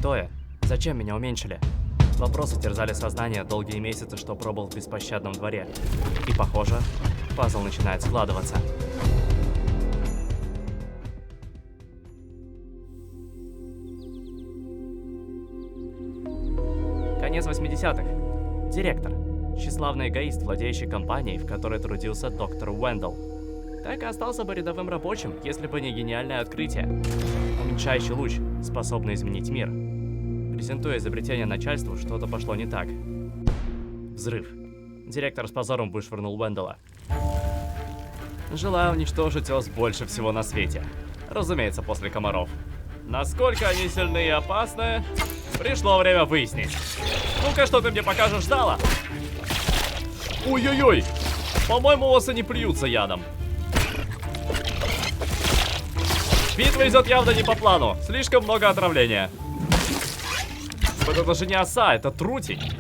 святое? Зачем меня уменьшили? Вопросы терзали сознание долгие месяцы, что пробыл в беспощадном дворе. И похоже, пазл начинает складываться. Конец 80-х. Директор. Тщеславный эгоист, владеющий компанией, в которой трудился доктор Уэндалл. Так и остался бы рядовым рабочим, если бы не гениальное открытие. Уменьшающий луч, способный изменить мир. Презентуя изобретение начальству, что-то пошло не так. Взрыв. Директор с позором вышвырнул Уэндалла. Желаю уничтожить ос больше всего на свете. Разумеется, после комаров. Насколько они сильны и опасны, пришло время выяснить. Ну-ка, что ты мне покажешь, Дала? Ой-ой-ой! По-моему, осы не плюются ядом. Битва идет явно не по плану. Слишком много отравления. Вот это же не оса, это трутень.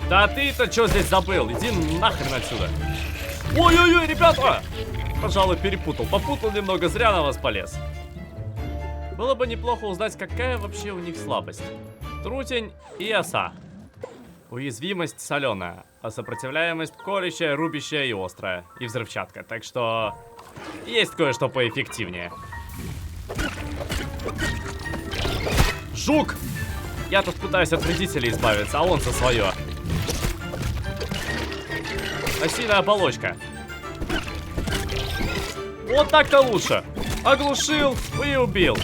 Да ты-то что здесь забыл? Иди нахрен отсюда. Ой-ой-ой, ребята! Пожалуй, перепутал. Попутал немного, зря на вас полез. Было бы неплохо узнать, какая вообще у них слабость. Трутень и оса. Уязвимость соленая, а сопротивляемость колющая, рубящая и острая. И взрывчатка, так что есть кое-что поэффективнее. Жук! Я тут пытаюсь от вредителей избавиться, а он за свое. Осиная оболочка. Вот так-то лучше. Оглушил и убил.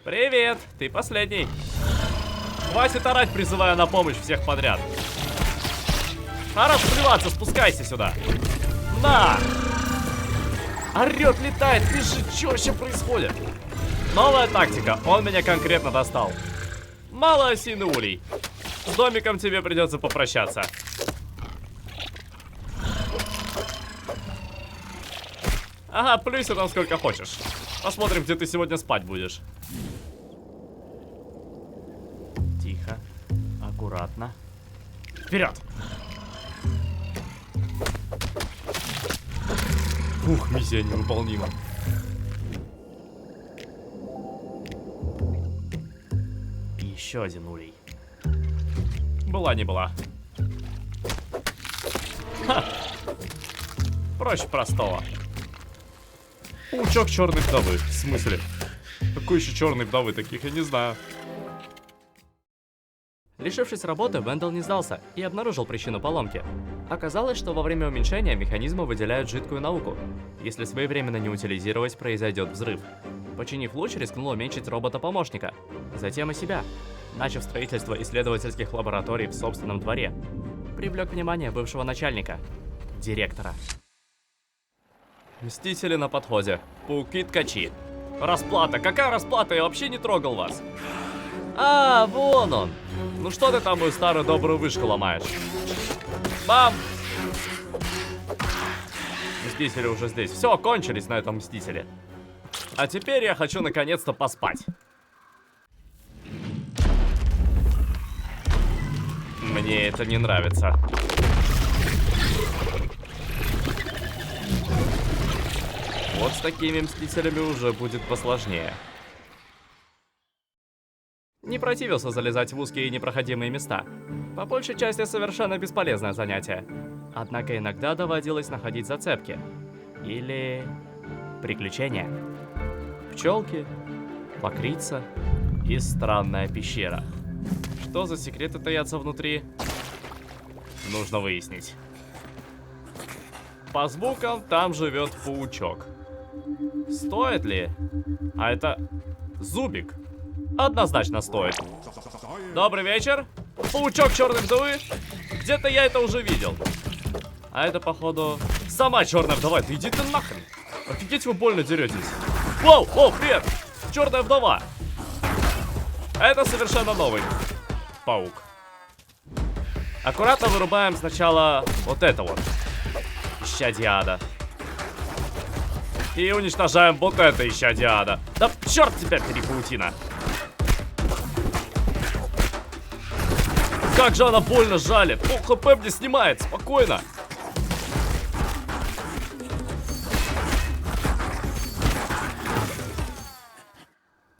Привет, ты последний. Хватит орать, призывая на помощь всех подряд. Хорош плеваться, спускайся сюда. На! Орет, летает, бежит, что вообще происходит? Новая тактика, он меня конкретно достал. Мало осины улей. С домиком тебе придется попрощаться. Ага, плюйся там сколько хочешь. Посмотрим, где ты сегодня спать будешь. Тихо, аккуратно. Вперед! Ух, миссия невыполнима. И еще один улей. Была не была. Ха! Проще простого. Паучок черной вдовы. В смысле? Какой еще черной вдовы? Таких я не знаю. Лишившись работы, Уэндалл не сдался и обнаружил причину поломки. Оказалось, что во время уменьшения механизмы выделяют жидкую науку. Если своевременно не утилизировать, произойдет взрыв. Починив луч, рискнул уменьшить робота-помощника. Затем и себя. Начав строительство исследовательских лабораторий в собственном дворе. Привлек внимание бывшего начальника. Директора. Мстители на подходе. Пауки-ткачи. Расплата. Какая расплата? Я вообще не трогал вас. А, вон он. Ну что ты там мою старую добрую вышку ломаешь? Бам! Мстители уже здесь. Все, кончились на этом мстители. А теперь я хочу наконец-то поспать. Мне это не нравится. Вот с такими мстителями уже будет посложнее. Не противился залезать в узкие и непроходимые места. По большей части совершенно бесполезное занятие. Однако иногда доводилось находить зацепки. Или приключения. Пчелки, лакрица и странная пещера. Что за секреты таятся внутри? Нужно выяснить. По звукам там живет паучок. Стоит ли? А это зубик. Однозначно стоит. Добрый вечер. Паучок черной вдовы. Где-то я это уже видел. А это, походу, сама черная вдова. Да иди ты нахрен. Офигеть, вы больно деретесь. Воу, воу, привет. Черная вдова. Это совершенно новый паук. Аккуратно вырубаем сначала вот это вот. Исчадье ада. И уничтожаем вот это исчадье ада. Да черт тебя, перепаутина. Как же она больно жалит. Пол хп мне снимает, спокойно.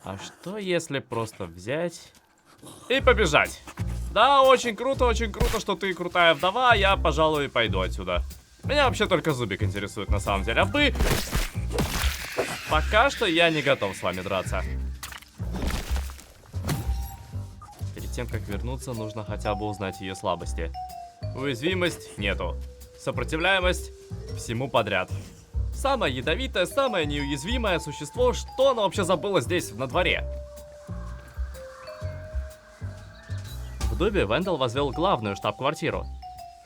А что если просто взять и побежать? Да, очень круто, что ты крутая вдова. Я, пожалуй, пойду отсюда. Меня вообще только Зубик интересует на самом деле. А вы... Пока что я не готов с вами драться. Перед тем, как вернуться, нужно хотя бы узнать ее слабости. Уязвимость нету. Сопротивляемость всему подряд. Самое ядовитое, самое неуязвимое существо. Что оно вообще забыло здесь, на дворе? В Дубе Вендел возвел главную штаб-квартиру.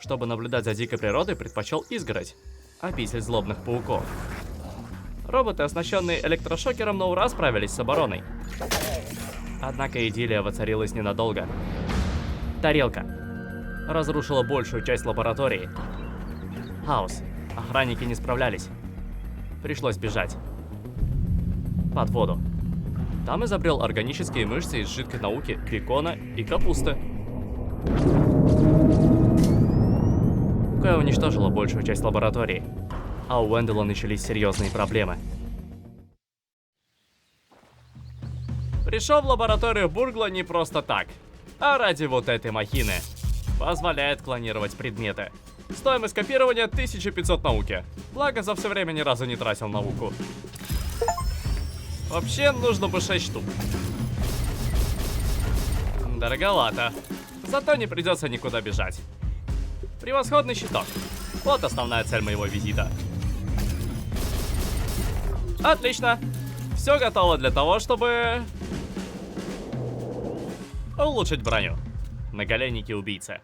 Чтобы наблюдать за дикой природой, предпочел изгородь. Обитель злобных пауков. Роботы, оснащенные электрошокером, на ура справились с обороной. Однако идиллия воцарилась ненадолго. Тарелка разрушила большую часть лаборатории. Хаос. Охранники не справлялись. Пришлось бежать. Под воду. Там изобрел органические мышцы из жидкой науки, бекона и капусты. Кое уничтожила большую часть лаборатории. А у Вендела начались серьезные проблемы. Пришел в лабораторию Бургла не просто так, а ради вот этой махины. Позволяет клонировать предметы. Стоимость копирования 1500 науки. Благо, за все время ни разу не тратил науку. Вообще, нужно бы 6 штук. Дороговато. Зато не придется никуда бежать. Превосходный щиток. Вот основная цель моего визита. Отлично. Все готово для того, чтобы улучшить броню. Наголенники убийцы.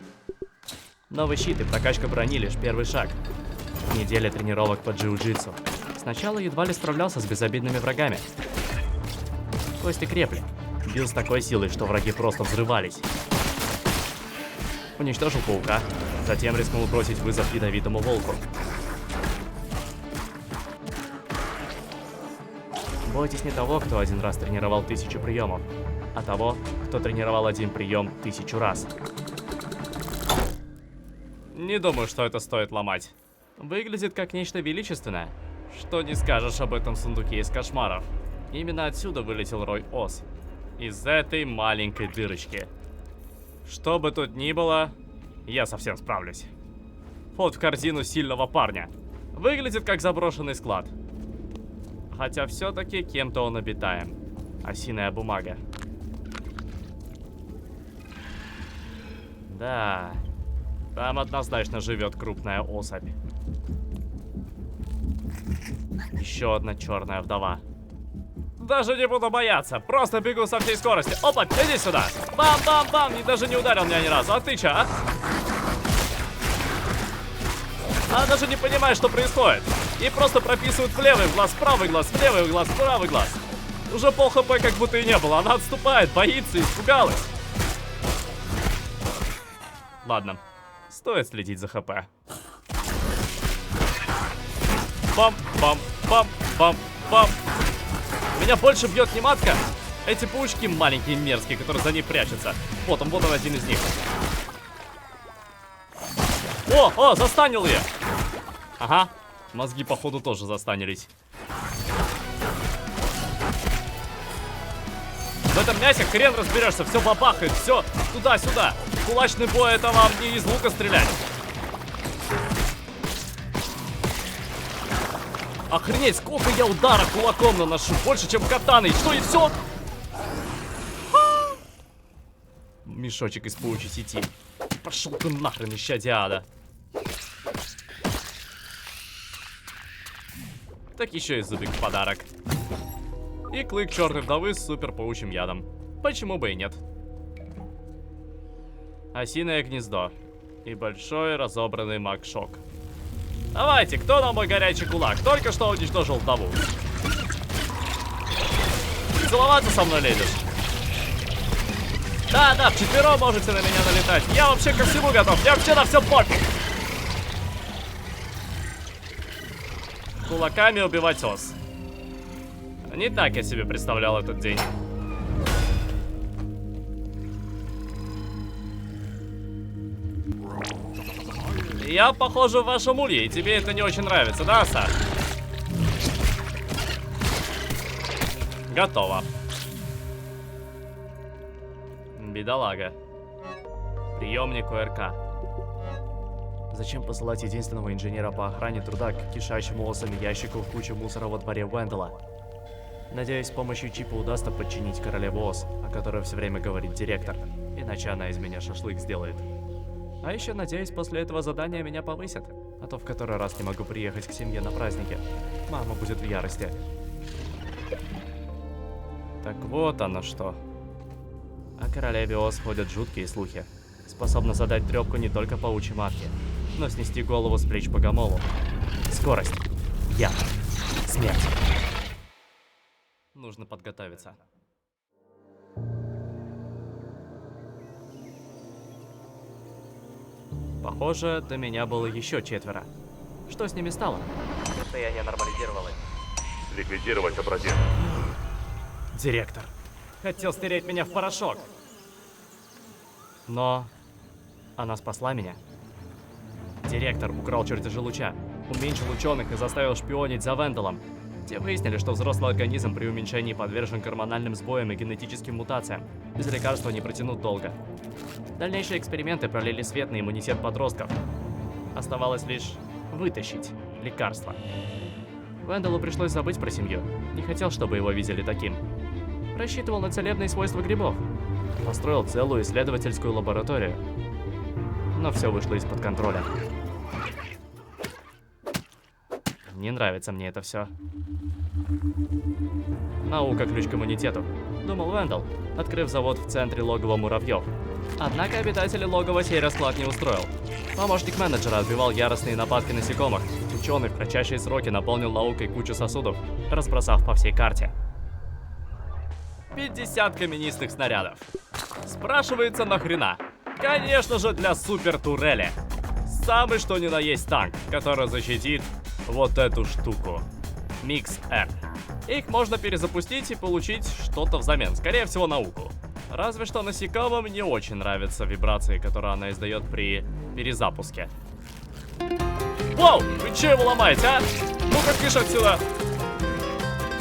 Новый щит и прокачка брони лишь первый шаг. Неделя тренировок по джиу-джитсу. Сначала едва ли справлялся с безобидными врагами. Кости крепли. Бил с такой силой, что враги просто взрывались. Уничтожил паука. Затем рискнул бросить вызов ядовитому волку. Бойтесь не того, кто один раз тренировал 1000 приемов, а того, кто тренировал один прием 1000 раз. Не думаю, что это стоит ломать. Выглядит как нечто величественное. Что не скажешь об этом сундуке из кошмаров. Именно отсюда вылетел Рой Оз. Из этой маленькой дырочки. Что бы тут ни было, я совсем справлюсь. Вход в корзину сильного парня. Выглядит как заброшенный склад. Хотя все-таки кем-то он обитаем. Осиная бумага. Да, там однозначно живет крупная особь. Еще одна черная вдова. Даже не буду бояться, просто бегу со всей скорости. Опа, иди сюда. Бам-бам-бам, и даже не ударил меня ни разу. А ты че, а? Она даже не понимает, что происходит. И просто прописывают в левый глаз, правый глаз, в левый глаз, правый глаз. Уже пол хп как будто и не было. Она отступает, боится, испугалась. Ладно, стоит следить за хп. Бам-бам-бам-бам-бам. Меня больше бьет не матка. Эти паучки маленькие мерзкие, которые за ней прячутся. Вот он один из них. О, застанил я. Ага, мозги походу тоже застанились. В этом мясе хрен разберешься, все бабахает, все туда-сюда. Кулачный бой — это вам не из лука стрелять. Охренеть, сколько я удара кулаком наношу, больше, чем катаной. Что, и все? Мешочек из паучьей сети. Пошел ты нахрен, исчадие ада. Так еще и зубик в подарок. И клык черной вдовы с супер паучьим ядом. Почему бы и нет? Осиное гнездо. И большой разобранный маг-шок. Давайте, кто на мой горячий кулак? Только что уничтожил вдову. Целоваться со мной лезешь? Да, вчетвером можете на меня налетать. Я вообще ко всему готов. Я вообще на все пофиг. Кулаками убивать ос. Не так я себе представлял этот день. Я, похоже, в вашем улье, и тебе это не очень нравится, да, Саш? Готово. Бедолага. Приемник ОРК. Зачем посылать единственного инженера по охране труда к кишащему осами ящику в кучу мусора во дворе Вендела? Надеюсь, с помощью чипа удастся подчинить королеву ос, о которой все время говорит директор. Иначе она из меня шашлык сделает. А еще надеюсь, после этого задания меня повысят. А то в который раз не могу приехать к семье на празднике. Мама будет в ярости. Так вот оно что. О королеве ос ходят жуткие слухи. Способна задать трепку не только паучьей матке, но снести голову с плеч богомолу. Скорость. Яд. Смерть. Нужно подготовиться. Похоже, до меня было еще 4. Что с ними стало? Состояние нормализировалось. Ликвидировать образец. Директор. Хотел стереть меня в порошок. Но она спасла меня. Директор украл чертежи луча, уменьшил ученых и заставил шпионить за Венделом. Те выяснили, что взрослый организм при уменьшении подвержен гормональным сбоям и генетическим мутациям. Без лекарства не протянут долго. Дальнейшие эксперименты пролили свет на иммунитет подростков. Оставалось лишь вытащить лекарство. Венделу пришлось забыть про семью. Не хотел, чтобы его видели таким. Рассчитывал на целебные свойства грибов. Построил целую исследовательскую лабораторию. Но все вышло из-под контроля. Не нравится мне это все. Наука ключ к иммунитету, думал Вендел, открыв завод в центре логова муравьев. Однако обитатели логова сей расклад не устроил. Помощник менеджера отбивал яростные нападки насекомых. Ученый в кратчайшие сроки наполнил наукой кучу сосудов, разбросав по всей карте. 50 каменистых снарядов. Спрашивается, нахрена? Конечно же, для супер-турели. Самый что ни на есть танк, который защитит вот эту штуку. Микс-Р. Их можно перезапустить и получить что-то взамен, скорее всего науку. Разве что насекомым не очень нравятся вибрации, которые она издает при перезапуске. Воу! Вы че его ломаете, а? Ну-ка, кыш отсюда!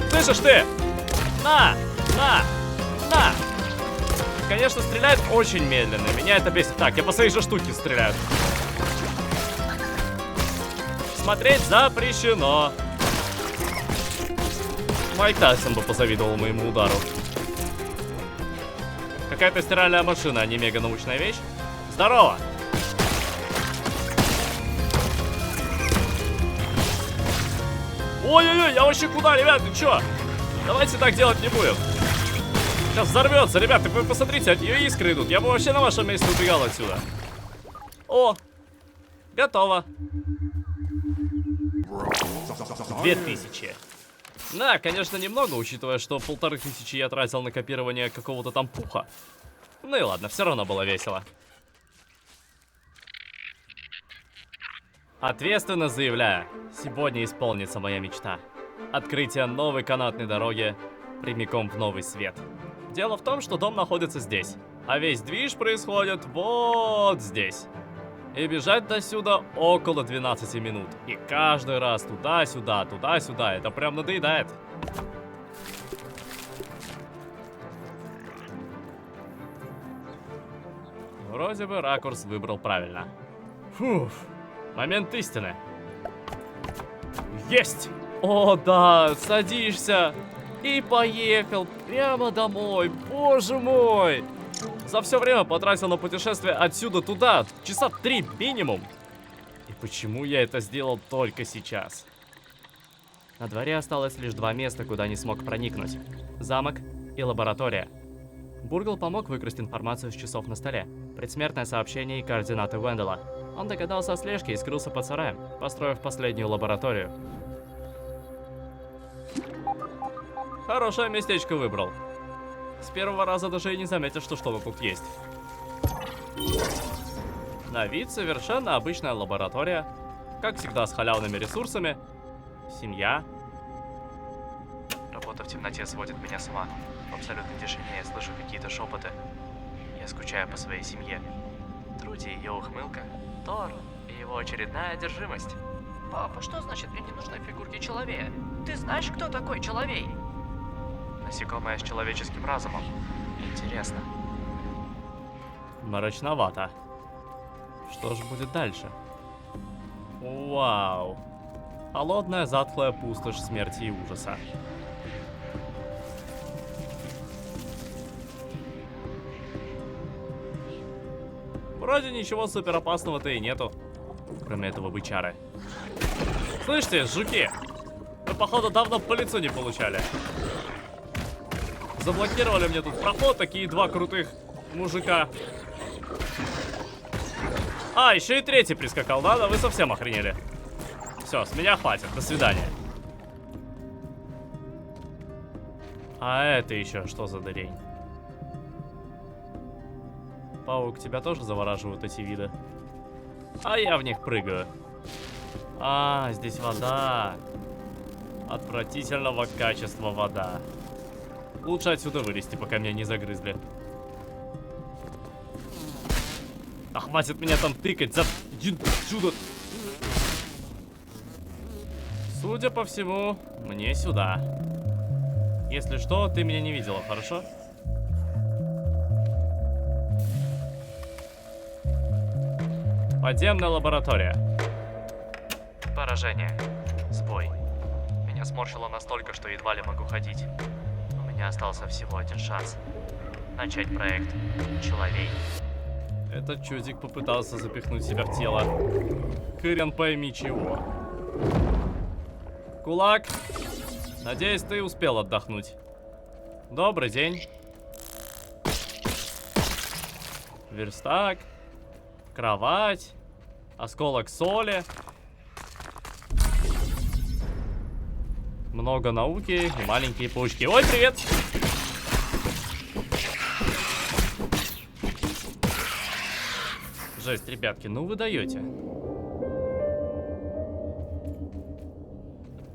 Слышишь ты? На! На! На! Конечно, стреляет очень медленно. Меня это бесит. Так, я по своей же штуке стреляю. Смотреть запрещено. Майк Тайсон бы позавидовал моему удару. Какая-то стиральная машина, а не мега-научная вещь. Здорово! Ой-ой-ой, я вообще куда, ребят, ты чё? Давайте так делать не будем. Сейчас взорвется, ребят, вы посмотрите, от нее искры идут. Я бы вообще на вашем месте убегал отсюда. О, готово. 2000. Да, конечно, немного, учитывая, что 1500 я тратил на копирование какого-то там пуха. Ну и ладно, все равно было весело. Ответственно заявляю, сегодня исполнится моя мечта. Открытие новой канатной дороги прямиком в новый свет. Дело в том, что дом находится здесь, а весь движ происходит вот здесь. И бежать до сюда около 12 минут. И каждый раз туда-сюда, туда-сюда. Это прям надоедает. Вроде бы ракурс выбрал правильно. Фух. Момент истины. Есть! О, да, садишься. И поехал прямо домой. Боже мой! За все время потратил на путешествие отсюда туда часа 3 минимум. И почему я это сделал только сейчас? На дворе осталось лишь 2 места, куда не смог проникнуть. Замок и лаборатория. Бургл помог выкрасть информацию с часов на столе, предсмертное сообщение и координаты Вендела. Он догадался о слежке и скрылся под сараем, построив последнюю лабораторию. Хорошее местечко выбрал. С первого раза даже и не заметил, что что-то тут есть. На вид совершенно обычная лаборатория. Как всегда, с халявными ресурсами. Семья. Работа в темноте сводит меня с ума. В абсолютной тишине я слышу какие-то шепоты. Я скучаю по своей семье. Труди ее ухмылка. Тор и его очередная одержимость. Папа, что значит мне не нужны фигурки Человея? Ты знаешь, кто такой Человей? Насекомое с человеческим разумом. Интересно. Мрачновато. Что же будет дальше? Вау. Холодная, затхлая пустошь смерти и ужаса. Вроде ничего супер опасного-то и нету. Кроме этого бычары. Слышите, жуки? Вы, походу, давно по лицу не получали. Заблокировали мне тут проход, такие два крутых мужика. А, еще и третий прискакал, да? Да вы совсем охренели. Все, с меня хватит, до свидания. А это еще что за дрянь? Паук, тебя тоже завораживают эти виды? А я в них прыгаю. А, здесь вода. Отвратительного качества вода. Лучше отсюда вылезти, пока меня не загрызли. А хватит меня там тыкать, иди сюда. Судя по всему, мне сюда. Если что, ты меня не видела, хорошо? Подземная лаборатория. Поражение. Сбой. Меня сморщило настолько, что едва ли могу ходить. У меня остался всего один шанс. Начать проект «Человек». Этот чудик попытался запихнуть себя в тело. Хрен пойми чего. Кулак. Надеюсь, ты успел отдохнуть. Добрый день. Верстак. Кровать. Осколок соли. Много науки и маленькие паучки. Ой, привет! Жесть, ребятки, ну вы даете.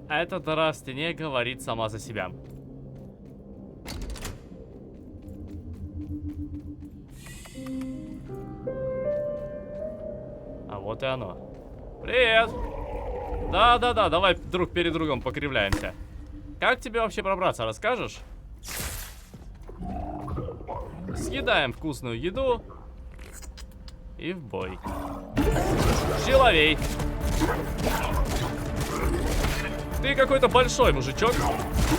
А эта дыра в стене говорит сама за себя. А вот и оно. Привет! Да-да-да, давай друг перед другом покривляемся. Как тебе вообще пробраться, расскажешь? Съедаем вкусную еду. И в бой. Человек. Ты какой-то большой мужичок,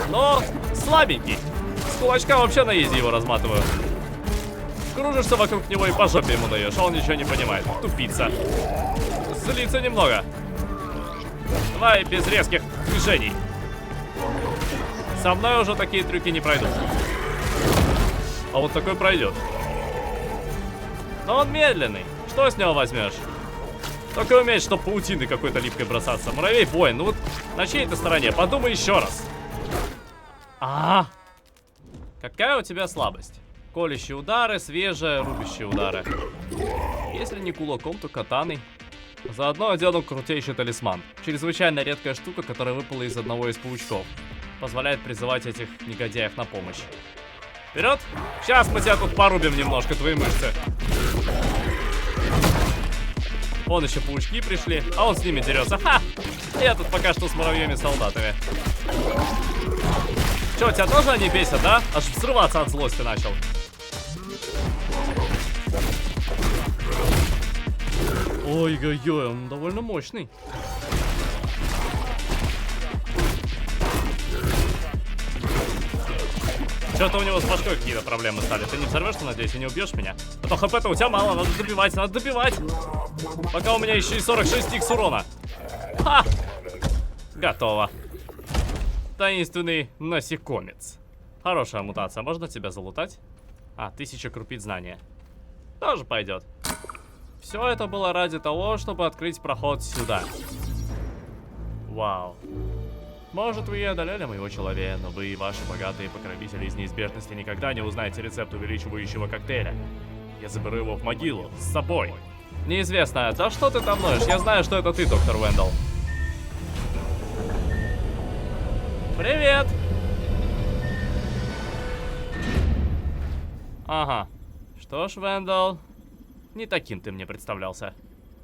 но слабенький. С кулачка вообще на изи его разматываю. Кружишься вокруг него и по жопе ему даешь, а он ничего не понимает. Тупица. Злится немного. Давай без резких движений. Со мной уже такие трюки не пройдут. А вот такой пройдет. Но он медленный. Что с него возьмешь? Только умеет, что паутины какой-то липкой бросаться. Муравей воин, ну вот на чьей-то стороне. Подумай еще раз. Какая у тебя слабость? Колющие удары, свежие, рубящие удары. Если не кулаком, то катаной. Заодно одену крутейший талисман. Чрезвычайно редкая штука, которая выпала из одного из паучков. Позволяет призывать этих негодяев на помощь. Вперед! Сейчас мы тебя тут порубим немножко, твои мышцы. Вон еще паучки пришли, а он с ними дерется. Ха! Я тут пока что с муравьями-солдатами. Че, тебя тоже они бесят, да? Аж взрываться от злости начал. Ой-ой-ой, он довольно мощный. Что-то у него с башкой какие-то проблемы стали. Ты не взорвешься, надеюсь, и не убьешь меня? А то хп-то у тебя мало, надо добивать, надо добивать. Пока у меня еще и 46 икс урона. Ха! Готово. Таинственный насекомец. Хорошая мутация, можно тебя залутать? 1000 крупиц знания. Тоже пойдет. Все это было ради того, чтобы открыть проход сюда. Вау. Может, вы и одолели моего человека, но вы и ваши богатые покровители из неизбежности никогда не узнаете рецепт увеличивающего коктейля. Я заберу его в могилу с собой. Неизвестно, да что ты там ноешь? Я знаю, что это ты, доктор Вендел. Привет! Ага. Что ж, Вендел, не таким ты мне представлялся.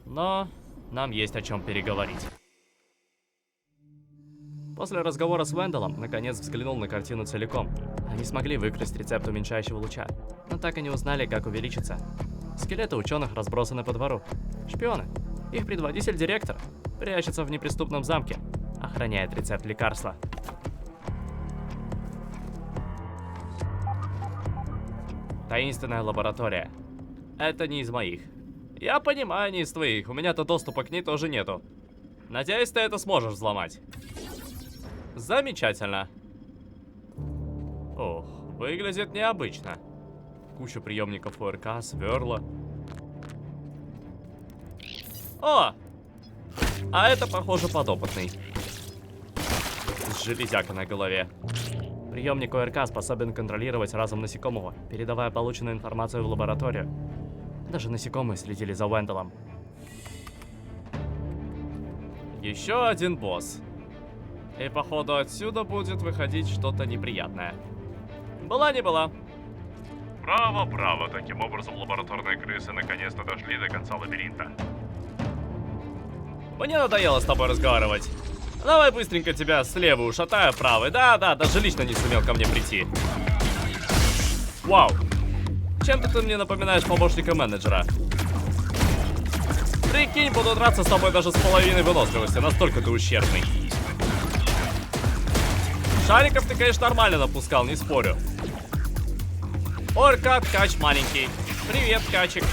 Но нам есть о чем переговорить. После разговора с Венделом, наконец взглянул на картину целиком. Они смогли выкрасть рецепт уменьшающего луча, но так и не узнали, как увеличиться. Скелеты ученых разбросаны по двору. Шпионы. Их предводитель директор. Прячется в неприступном замке. Охраняет рецепт лекарства. Таинственная лаборатория. Это не из моих. Я понимаю, не из твоих. У меня-то доступа к ней тоже нету. Надеюсь, ты это сможешь взломать. Замечательно. Ох, выглядит необычно. Куча приемников ОРК, сверла. О! А это, похоже, подопытный. С железякой на голове. Приемник ОРК способен контролировать разум насекомого, передавая полученную информацию в лабораторию. Даже насекомые следили за Уэнделом. Еще один босс. И походу отсюда будет выходить что-то неприятное. Была не была. Браво, браво. Таким образом, лабораторные крысы наконец-то дошли до конца лабиринта. Мне надоело с тобой разговаривать. Давай быстренько тебя слева ушатаю, правый. Да, даже лично не сумел ко мне прийти. Вау. Чем-то ты мне напоминаешь помощника менеджера. Прикинь, буду драться с тобой даже с половиной выносливости. Настолько ты ущербный. Шариков ты, конечно, нормально напускал, не спорю. Орка, ткач маленький. Привет, ткачик.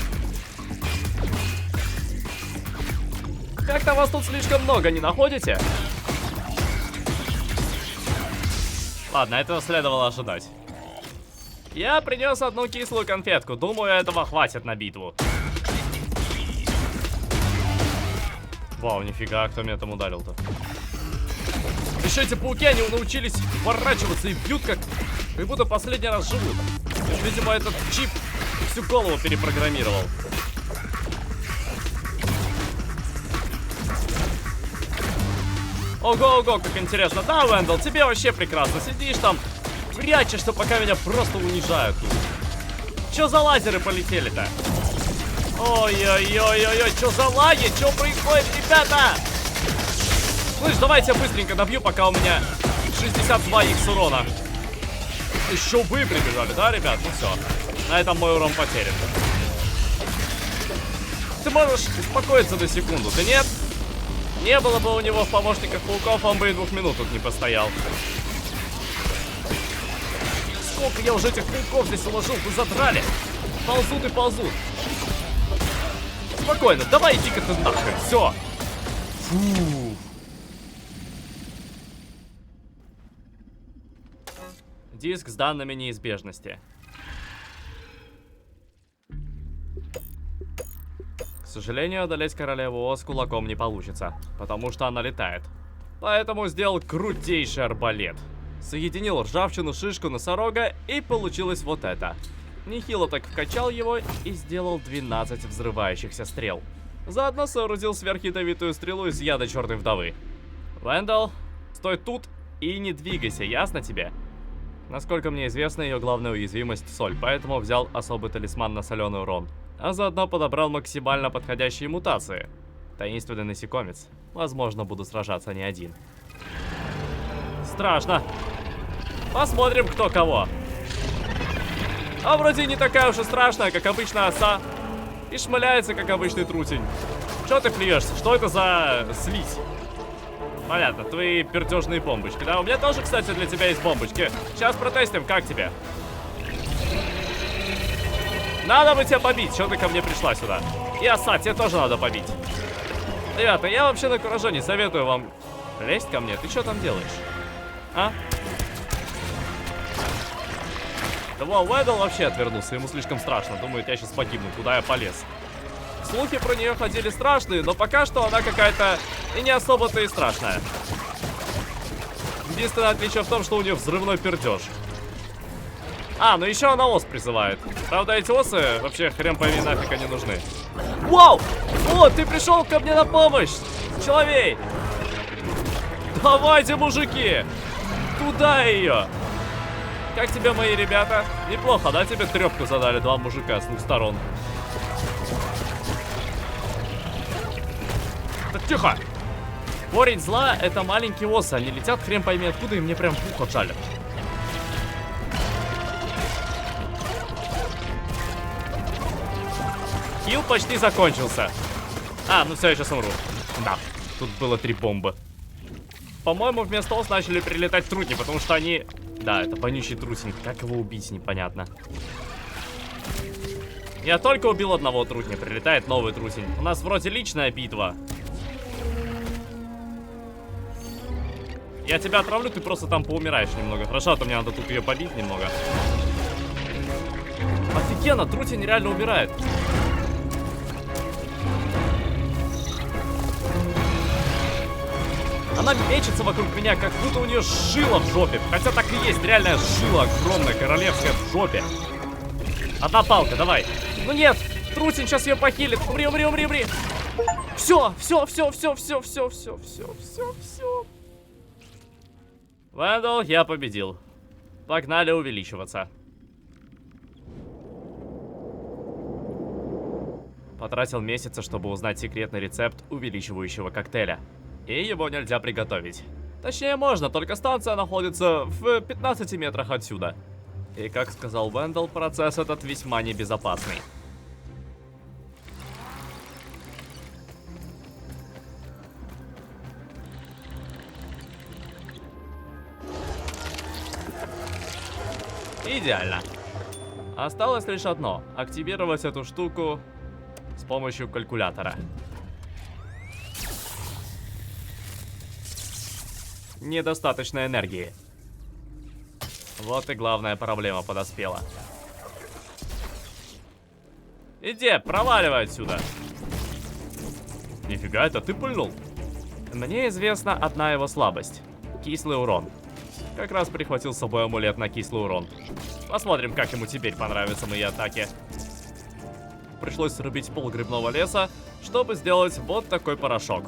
Как-то вас тут слишком много, не находите? Ладно, этого следовало ожидать. Я принес одну кислую конфетку. Думаю, этого хватит на битву. Вау, нифига, кто меня там ударил-то? Еще эти пауки, они научились уворачиваться и бьют как будто последний раз живут. Видимо, этот чип всю голову перепрограммировал. Ого, как интересно. Да, Уэндел, тебе вообще прекрасно. Сидишь там, прячешься, пока меня просто унижают тут. Че за лазеры полетели-то? Ой-ой-ой-ой-ой, что за лаги? Что происходит, ребята? Слышь, давайте я быстренько добью, пока у меня 62 икс урона. Еще вы прибежали, да, ребят? Ну все, на этом мой урон потерян. Ты можешь успокоиться на секунду, да нет? Не было бы у него в помощниках пауков, он бы и 2 минут тут не постоял. Сколько я уже этих пауков здесь уложил, вы задрали. Ползут и ползут. Спокойно, давай иди-ка ты нахрен, все. Фу. Диск с данными неизбежности. К сожалению, одолеть королеву Оз кулаком не получится, потому что она летает. Поэтому сделал крутейший арбалет. Соединил ржавчину, шишку, носорога, и получилось вот это. Нехило так вкачал его и сделал 12 взрывающихся стрел. Заодно соорудил сверхядовитую стрелу из яда черной вдовы. Уэндел, стой тут и не двигайся, ясно тебе? Насколько мне известно, ее главная уязвимость — соль, поэтому взял особый талисман на соленый урон. А заодно подобрал максимально подходящие мутации. Таинственный насекомец. Возможно, буду сражаться не один. Страшно. Посмотрим, кто кого. А вроде не такая уж и страшная, как обычная оса. И шмаляется, как обычный трутень. Чё ты плюешься? Что это за слизь? Понятно, твои пердежные бомбочки. Да, у меня тоже, кстати, для тебя есть бомбочки. Сейчас протестим, как тебе. Надо бы тебя побить. Чё ты ко мне пришла сюда? И оса, тебе тоже надо побить. Ребята, я вообще на кураже не советую вам лезть ко мне. Ты что там делаешь? А? Да вон, Уэндел вообще отвернулся, ему слишком страшно. Думает, я сейчас погибну, куда я полез. Слухи про нее ходили страшные, но пока что она какая-то и не особо-то и страшная. Единственное отличие в том, что у нее взрывной пердеж. А, ну еще она ос призывает. Правда, эти осы вообще хрен пойми нафиг они нужны. Вау! О, ты пришел ко мне на помощь! Человек! Давайте, мужики! Туда ее! Как тебе, мои ребята? Неплохо, да? Тебе трепку задали 2 мужика с 2 сторон. Так, тихо! Корень зла — это маленькие осы. Они летят хрен пойми откуда, и мне прям пух отжалят. Хил почти закончился. А, ну все, я сейчас умру. Да, тут было 3 бомбы. По-моему, вместо ос начали прилетать трутни, потому что они... Да, это вонючий трутень. Как его убить, непонятно. Я только убил одного трутня, прилетает новый трутень. У нас вроде личная битва. Я тебя отравлю, ты просто там поумираешь немного. Хорошо, а то мне надо тут ее побить немного. Офигенно, трутень реально умирает. Она мечется вокруг меня, как будто у нее жила в жопе. Хотя так и есть, реальная жила огромная, королевская в жопе. Одна палка, давай. Ну нет, трутень сейчас ее похилит. Умри, умри, умри, умри. Все. Вэндалл, я победил. Погнали увеличиваться. Потратил месяцы, чтобы узнать секретный рецепт увеличивающего коктейля. И его нельзя приготовить. Точнее, можно, только станция находится в 15 метрах отсюда. И, как сказал Вэндалл, процесс этот весьма небезопасный. Идеально. Осталось лишь одно. Активировать эту штуку с помощью калькулятора. Недостаточно энергии. Вот и главная проблема подоспела. Иди, проваливай отсюда. Нифига, это ты пыльнул? Мне известна одна его слабость. Кислый урон. Как раз прихватил с собой амулет на кислый урон. Посмотрим, как ему теперь понравятся мои атаки. Пришлось срубить пол грибного леса, чтобы сделать вот такой порошок.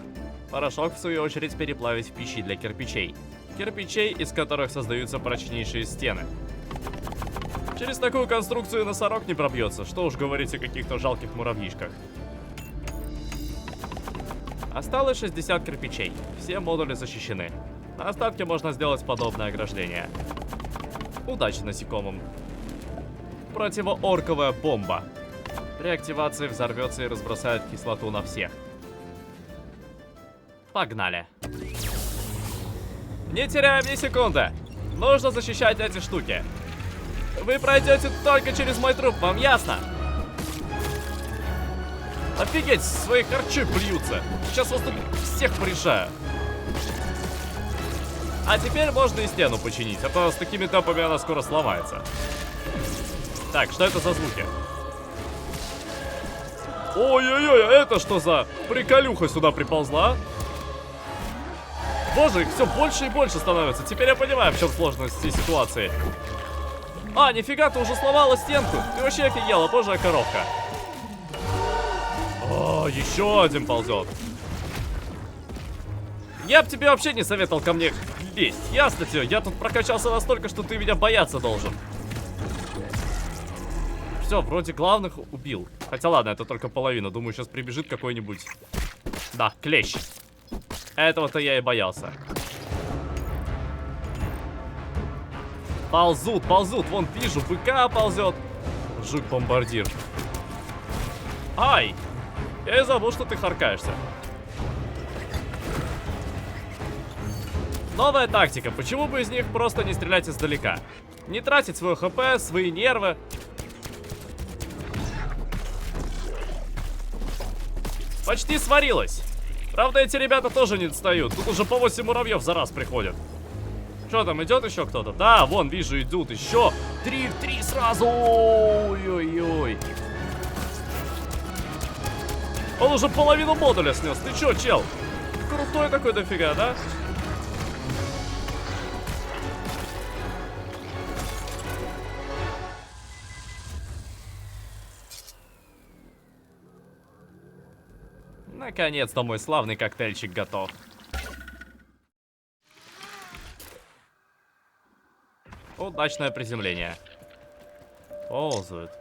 Порошок, в свою очередь, переплавить в пищи для кирпичей. Кирпичей, из которых создаются прочнейшие стены. Через такую конструкцию носорог не пробьется, что уж говорить о каких-то жалких муравьишках. Осталось 60 кирпичей, все модули защищены. На остатке можно сделать подобное ограждение. Удачи насекомым. Противоорковая бомба. При активации взорвется и разбросает кислоту на всех. Погнали. Не теряем ни секунды. Нужно защищать эти штуки. Вы пройдете только через мой труп, вам ясно? Офигеть, свои харчи плюются. Сейчас вас тут всех порешаю. А теперь можно и стену починить, а то с такими темпами она скоро сломается. Так, что это за звуки? Ой-ой-ой, а это что за приколюха сюда приползла? Боже, их все больше и больше становится. Теперь я понимаю, в чем сложность всей ситуации. А, нифига, ты уже сломала стенку. Ты вообще офигела, божья коровка. О, еще один ползет. Я бы тебе вообще не советовал ко мне лезть. Ясно тебе, я тут прокачался настолько, что ты меня бояться должен. Все, вроде главных убил. Хотя ладно, это только половина. Думаю, сейчас прибежит какой-нибудь... Да, клещ. Этого-то я и боялся. Ползут, ползут. Вон, вижу, БК ползет. Жук-бомбардир. Ай! Я и забыл, что ты харкаешься. Новая тактика. Почему бы из них просто не стрелять издалека? Не тратить свой ХП, свои нервы. Почти сварилась. Правда, эти ребята тоже не отстают. Тут уже по 8 муравьев за раз приходят. Что там, идет еще кто-то? Да, вон, вижу, идут еще. 3 сразу. Ой-ой-ой. Он уже половину модуля снес. Ты че, чел? Крутой такой дофига, да? Наконец-то мой славный коктейльчик готов. Удачное приземление. Ползают.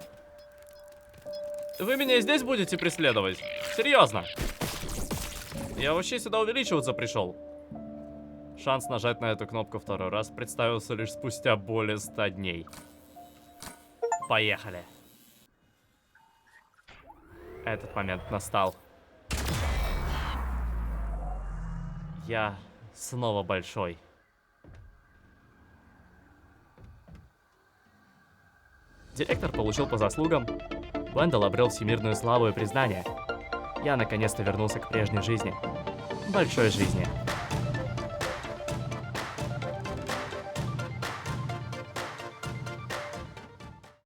Вы меня здесь будете преследовать? Серьезно? Я вообще сюда увеличиваться пришел. Шанс нажать на эту кнопку второй раз представился лишь спустя более 100 дней. Поехали. Этот момент настал. Я снова большой. Директор получил по заслугам. Вендел обрел всемирную славу и признание. Я наконец-то вернулся к прежней жизни. Большой жизни.